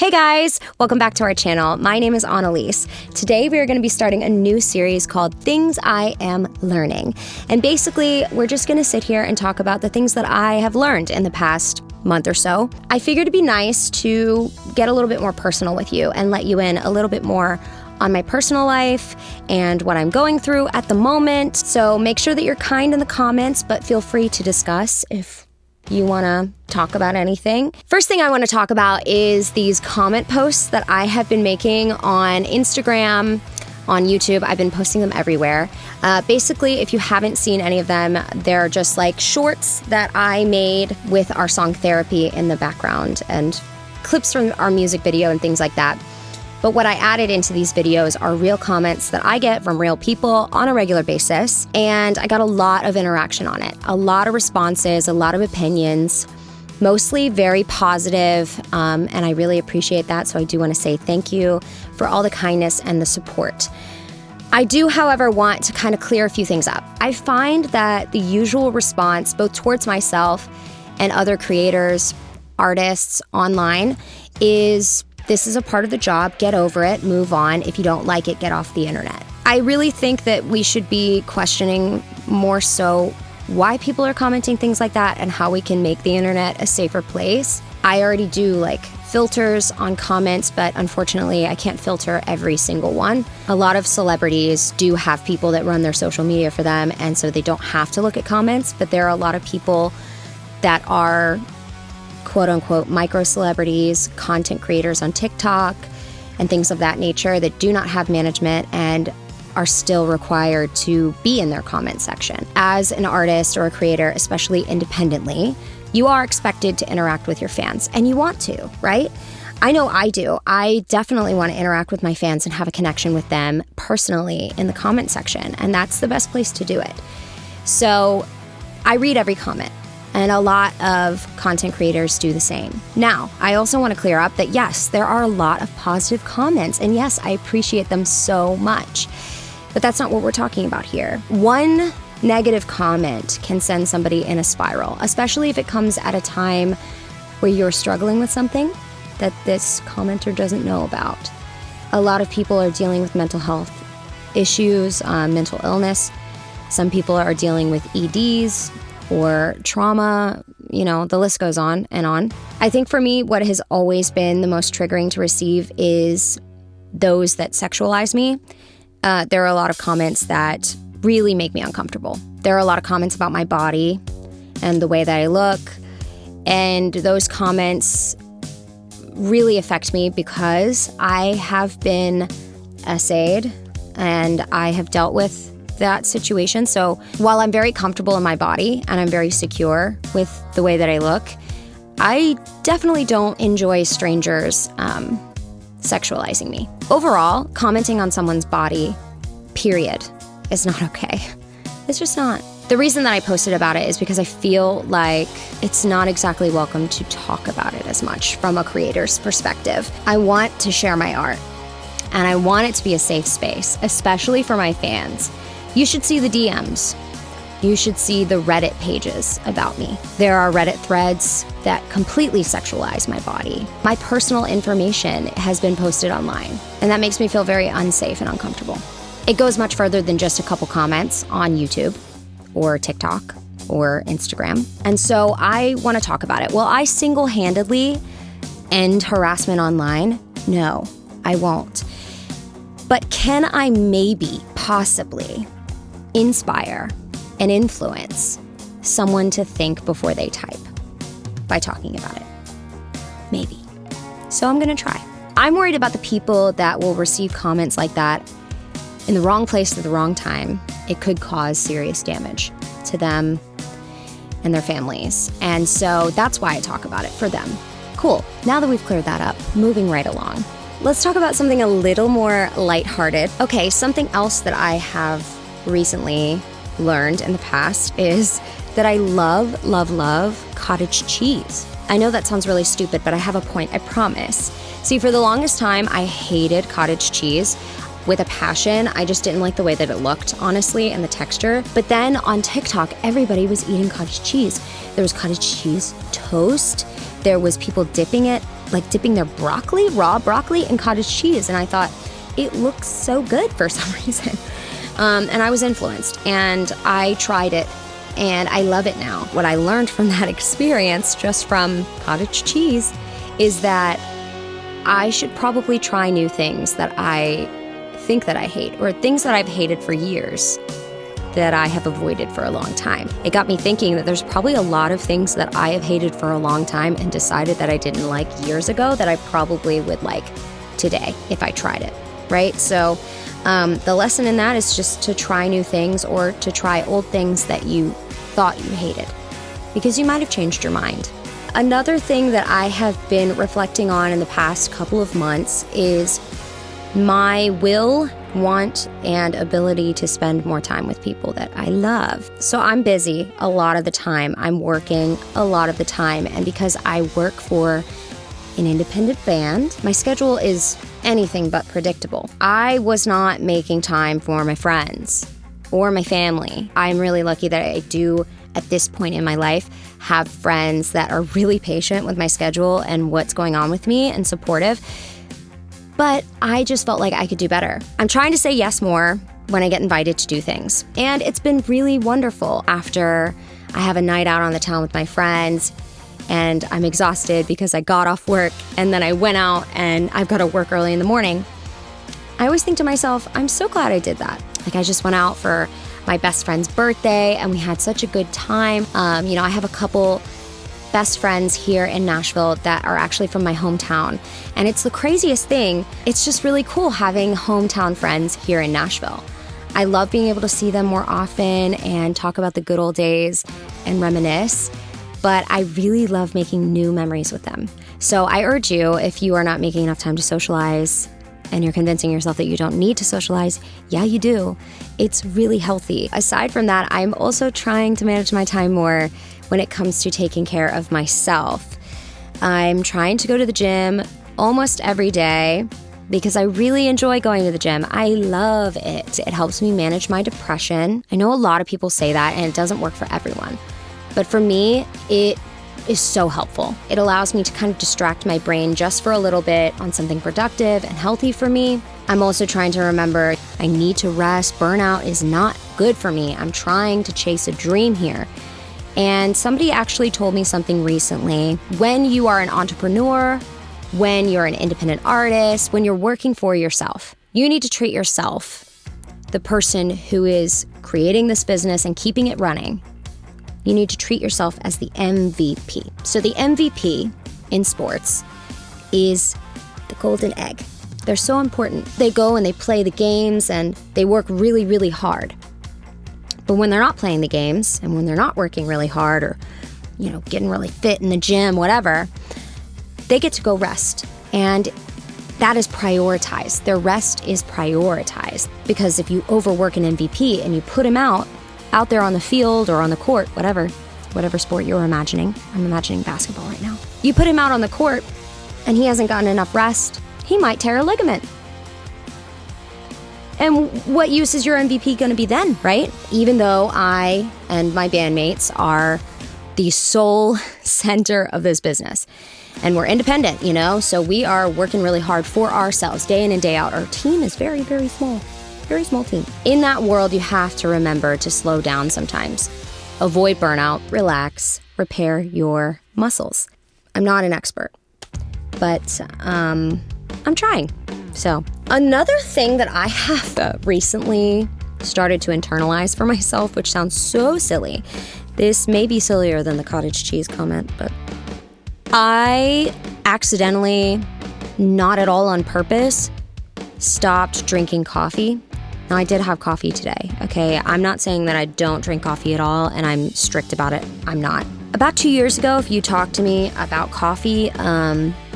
Hey guys, welcome back to our channel. My name is Annalise. Today we are going to be starting a new series called Things I Am Learning. And basically, we're just going to sit here and talk about the things that I have learned in the past month or so. I figured it'd be nice to get a little bit more personal with you and let you in a little bit more on my personal life and what I'm going through at the moment. So make sure that you're kind in the comments, but feel free to discuss if you want to talk about anything. First thing I want to talk about is these comment posts that I have been making on Instagram, on YouTube. I've been posting them everywhere. Basically, if you haven't seen any of them, they're just like shorts that I made with our song Therapy in the background and clips from our music video and things like that. But what I added into these videos are real comments that I get from real people on a regular basis, and I got a lot of interaction on it. A lot of responses, a lot of opinions, mostly very positive, and I really appreciate that, so I do want to say thank you for all the kindness and the support. I do, however, want to kind of clear a few things up. I find that the usual response, both towards myself and other creators, artists online, is this is a part of the job, get over it, move on. If you don't like it, get off the internet. I really think that we should be questioning more so why people are commenting things like that and how we can make the internet a safer place. I already do like filters on comments, but unfortunately I can't filter every single one. A lot of celebrities do have people that run their social media for them, and so they don't have to look at comments, but there are a lot of people that are quote-unquote micro-celebrities, content creators on TikTok, and things of that nature that do not have management and are still required to be in their comment section. As an artist or a creator, especially independently, you are expected to interact with your fans, and you want to, right? I know I do. I definitely want to interact with my fans and have a connection with them personally in the comment section, and that's the best place to do it. So I read every comment. And a lot of content creators do the same. Now, I also want to clear up that yes, there are a lot of positive comments, and yes, I appreciate them so much. But that's not what we're talking about here. One negative comment can send somebody in a spiral, especially if it comes at a time where you're struggling with something that this commenter doesn't know about. A lot of people are dealing with mental health issues, mental illness. Some people are dealing with EDs, or trauma, the list goes on and on. I think for me, what has always been the most triggering to receive is those that sexualize me. There are a lot of comments that really make me uncomfortable. There are a lot of comments about my body and the way that I look, and those comments really affect me because I have been essayed and I have dealt with that situation. So while I'm very comfortable in my body and I'm very secure with the way that I look, I definitely don't enjoy strangers sexualizing me. Overall, commenting on someone's body, period, is not okay. It's just not. The reason that I posted about it is because I feel like it's not exactly welcome to talk about it as much from a creator's perspective. I want to share my art, and I want it to be a safe space, especially for my fans. You should see the DMs. You should see the Reddit pages about me. There are Reddit threads that completely sexualize my body. My personal information has been posted online, and that makes me feel very unsafe and uncomfortable. It goes much further than just a couple comments on YouTube or TikTok or Instagram. And so I want to talk about it. Will I single-handedly end harassment online? No, I won't. But can I maybe, possibly, inspire and influence someone to think before they type by talking about it? Maybe. So I'm going to try. I'm worried about the people that will receive comments like that in the wrong place at the wrong time. It could cause serious damage to them and their families. And so that's why I talk about it, for them. Cool. Now that we've cleared that up, moving right along. Let's talk about something a little more lighthearted. Okay, something else that I have recently learned in the past is that I love, love, love cottage cheese. I know that sounds really stupid, but I have a point, I promise. See, for the longest time, I hated cottage cheese with a passion. I just didn't like the way that it looked, honestly, and the texture. But then on TikTok, everybody was eating cottage cheese. There was cottage cheese toast. There was people dipping it like dipping their raw broccoli in cottage cheese. And I thought it looks so good for some reason. And I was influenced and I tried it and I love it now. What I learned from that experience, just from cottage cheese, is that I should probably try new things that I think that I hate, or things that I've hated for years that I have avoided for a long time. It got me thinking that there's probably a lot of things that I have hated for a long time and decided that I didn't like years ago that I probably would like today if I tried it, right? So the lesson in that is just to try new things, or to try old things that you thought you hated, because you might have changed your mind. Another thing that I have been reflecting on in the past couple of months is my will, want, and ability to spend more time with people that I love. So I'm busy a lot of the time. I'm working a lot of the time. And because I work for an independent band, my schedule is anything but predictable. I was not making time for my friends or my family. I'm really lucky that I do, at this point in my life, have friends that are really patient with my schedule and what's going on with me and supportive. But I just felt like I could do better. I'm trying to say yes more when I get invited to do things. And it's been really wonderful after I have a night out on the town with my friends and I'm exhausted because I got off work and then I went out and I've got to work early in the morning. I always think to myself, I'm so glad I did that. Like, I just went out for my best friend's birthday and we had such a good time. I have a couple best friends here in Nashville that are actually from my hometown. And it's the craziest thing. It's just really cool having hometown friends here in Nashville. I love being able to see them more often and talk about the good old days and reminisce. But I really love making new memories with them. So I urge you, if you are not making enough time to socialize and you're convincing yourself that you don't need to socialize, yeah, you do. It's really healthy. Aside from that, I'm also trying to manage my time more when it comes to taking care of myself. I'm trying to go to the gym almost every day because I really enjoy going to the gym. I love it. It helps me manage my depression. I know a lot of people say that and it doesn't work for everyone. But for me, it is so helpful. It allows me to kind of distract my brain just for a little bit on something productive and healthy for me. I'm also trying to remember I need to rest. Burnout is not good for me. I'm trying to chase a dream here. And somebody actually told me something recently. When you are an entrepreneur, when you're an independent artist, when you're working for yourself, you need to treat yourself, the person who is creating this business and keeping it running, you need to treat yourself as the MVP. So the MVP in sports is the golden egg. They're so important. They go and they play the games and they work really, really hard. But when they're not playing the games and when they're not working really hard or, getting really fit in the gym, whatever, they get to go rest. And that is prioritized. Their rest is prioritized. Because if you overwork an MVP and you put him out there on the field or on the court, whatever sport you're imagining. I'm imagining basketball right now. You put him out on the court and he hasn't gotten enough rest, he might tear a ligament. And what use is your MVP going to be then, right? Even though I and my bandmates are the sole center of this business. And we're independent, so we are working really hard for ourselves day in and day out. Our team is very, very small. Very small team. In that world, you have to remember to slow down sometimes. Avoid burnout, relax, repair your muscles. I'm not an expert, but I'm trying. So another thing that I have recently started to internalize for myself, which sounds so silly. This may be sillier than the cottage cheese comment, but I accidentally, not at all on purpose, stopped drinking coffee. Now, I did have coffee today, okay? I'm not saying that I don't drink coffee at all, and I'm strict about it. I'm not. About 2 years ago, if you talked to me about coffee,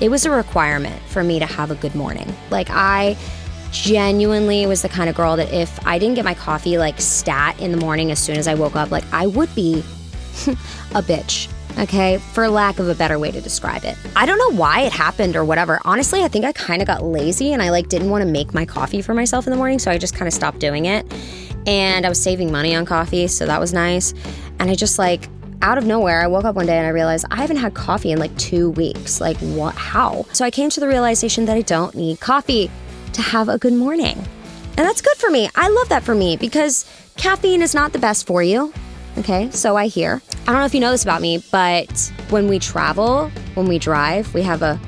it was a requirement for me to have a good morning. Like, I genuinely was the kind of girl that if I didn't get my coffee, stat in the morning as soon as I woke up, I would be a bitch. Okay, for lack of a better way to describe it. I don't know why it happened or whatever. Honestly, I think I kind of got lazy and I didn't want to make my coffee for myself in the morning, so I just kind of stopped doing it. And I was saving money on coffee, so that was nice. And I just out of nowhere, I woke up one day and I realized I haven't had coffee in like 2 weeks. Like, what? How? So I came to the realization that I don't need coffee to have a good morning. And that's good for me. I love that for me because caffeine is not the best for you. Okay, so I hear. I don't know if you know this about me, but when we travel, when we drive, we have a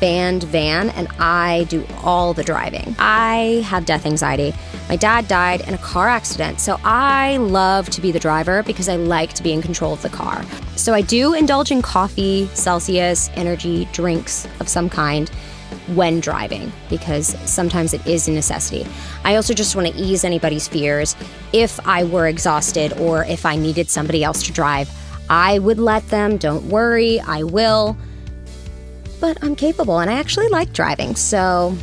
band van and I do all the driving. I have death anxiety. My dad died in a car accident, so I love to be the driver because I like to be in control of the car. So I do indulge in coffee, Celsius, energy drinks of some kind when driving because sometimes it is a necessity. I also just want to ease anybody's fears. If I were exhausted or if I needed somebody else to drive, I would let them. Don't worry, I will. But I'm capable and I actually like driving, so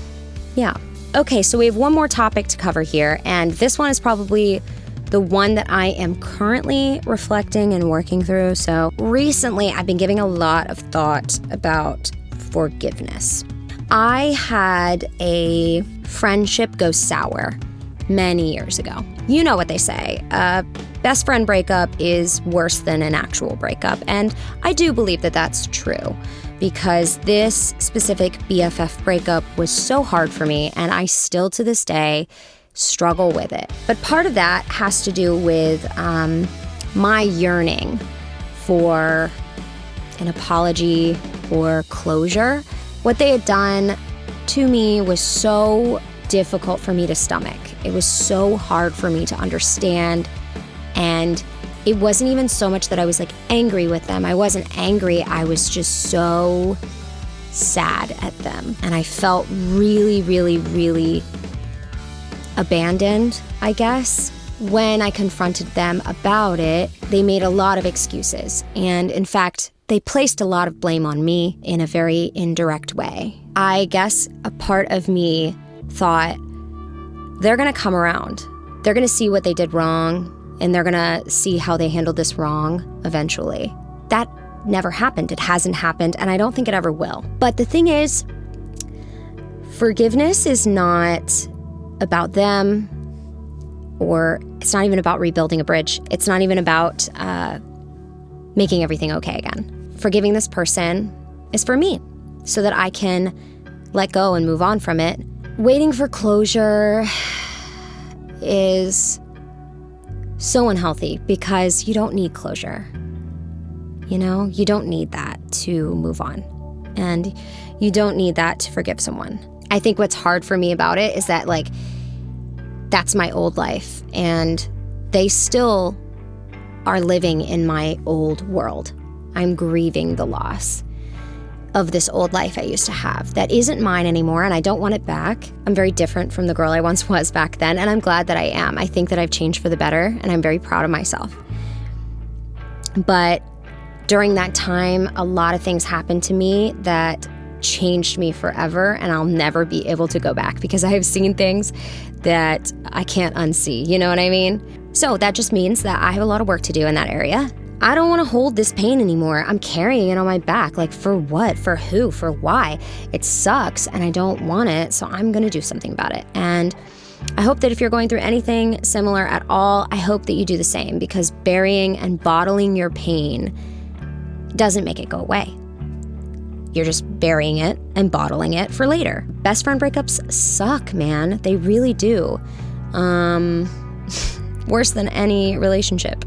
yeah. Okay, so we have one more topic to cover here, and this one is probably the one that I am currently reflecting and working through. So recently, I've been giving a lot of thought about forgiveness. I had a friendship go sour many years ago. You know what they say, best friend breakup is worse than an actual breakup, and I do believe that that's true. Because this specific BFF breakup was so hard for me, and I still to this day struggle with it. But part of that has to do with my yearning for an apology or closure. What they had done to me was so difficult for me to stomach. It was so hard for me to understand, and it wasn't even so much that I was like angry with them. I wasn't angry. I was just so sad at them. And I felt really, really, really abandoned, I guess. When I confronted them about it, they made a lot of excuses. And in fact, they placed a lot of blame on me in a very indirect way. I guess a part of me thought, they're gonna come around. They're gonna see what they did wrong, and they're gonna see how they handled this wrong eventually. That never happened. It hasn't happened, and I don't think it ever will. But the thing is, forgiveness is not about them, or it's not even about rebuilding a bridge. It's not even about making everything okay again. Forgiving this person is for me, so that I can let go and move on from it. Waiting for closure is so unhealthy because you don't need closure. You know, you don't need that to move on. And you don't need that to forgive someone. I think what's hard for me about it is that, like, that's my old life. And they still are living in my old world. I'm grieving the loss of this old life I used to have that isn't mine anymore, and I don't want it back. I'm very different from the girl I once was back then, and I'm glad that I am. I think that I've changed for the better, and I'm very proud of myself. But during that time, a lot of things happened to me that changed me forever, and I'll never be able to go back because I have seen things that I can't unsee, you know what I mean? So that just means that I have a lot of work to do in that area. I don't want to hold this pain anymore. I'm carrying it on my back. Like, for what? For who? For why? It sucks and I don't want it, so I'm going to do something about it. And I hope that if you're going through anything similar at all, I hope that you do the same, because burying and bottling your pain doesn't make it go away. You're just burying it and bottling it for later. Best friend breakups suck, man. They really do. Worse than any relationship,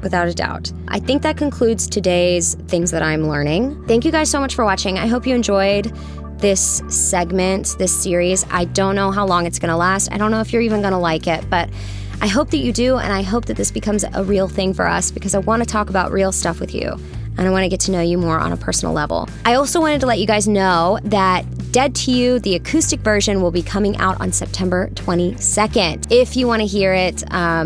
without a doubt. I think that concludes today's Things That I'm Learning. Thank you guys so much for watching. I hope you enjoyed this segment, this series. I don't know how long it's gonna last. I don't know if you're even gonna like it, but I hope that you do, and I hope that this becomes a real thing for us, because I wanna talk about real stuff with you, and I wanna get to know you more on a personal level. I also wanted to let you guys know that Dead to You, the acoustic version, will be coming out on September 22nd. If you want to hear it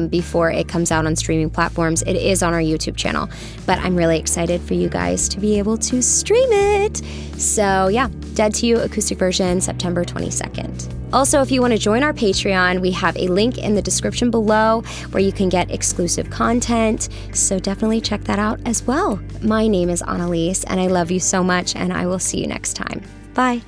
before it comes out on streaming platforms, it is on our YouTube channel. But I'm really excited for you guys to be able to stream it. So yeah, Dead to You, acoustic version, September 22nd. Also, if you want to join our Patreon, we have a link in the description below where you can get exclusive content. So definitely check that out as well. My name is Annalise, and I love you so much, and I will see you next time. Bye.